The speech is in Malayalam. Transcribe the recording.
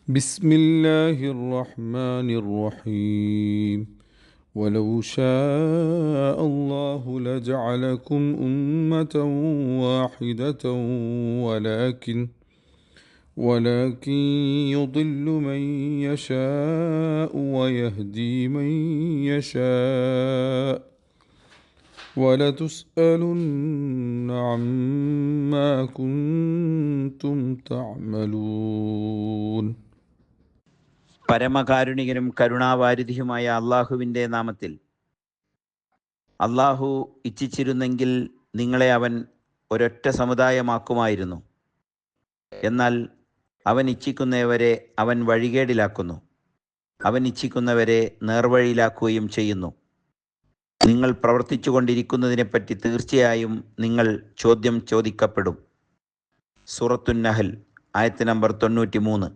بسم الله الرحمن الرحيم ولو شاء الله لجعلكم أمة واحدة ولكن يضل من يشاء ويهدي من يشاء ولتسألن عما كنتم تعملون. പരമകാരുണികനും കരുണാവാരിധിയുമായ അള്ളാഹുവിൻ്റെ നാമത്തിൽ. അള്ളാഹു ഇച്ഛിച്ചിരുന്നെങ്കിൽ നിങ്ങളെ അവൻ ഒരൊറ്റ സമുദായമാക്കുമായിരുന്നു. എന്നാൽ അവൻ ഇച്ഛിക്കുന്നവരെ അവൻ വഴികേടിലാക്കുന്നു. അവൻ ഇച്ഛിക്കുന്നവരെ നേർവഴിയിലാക്കുകയും ചെയ്യുന്നു. നിങ്ങൾ പ്രവർത്തിച്ചു കൊണ്ടിരിക്കുന്നതിനെപ്പറ്റി തീർച്ചയായും നിങ്ങൾ ചോദ്യം ചോദിക്കപ്പെടും. സൂറത്തുൻ നഹൽ ആയത്ത് നമ്പർ 93.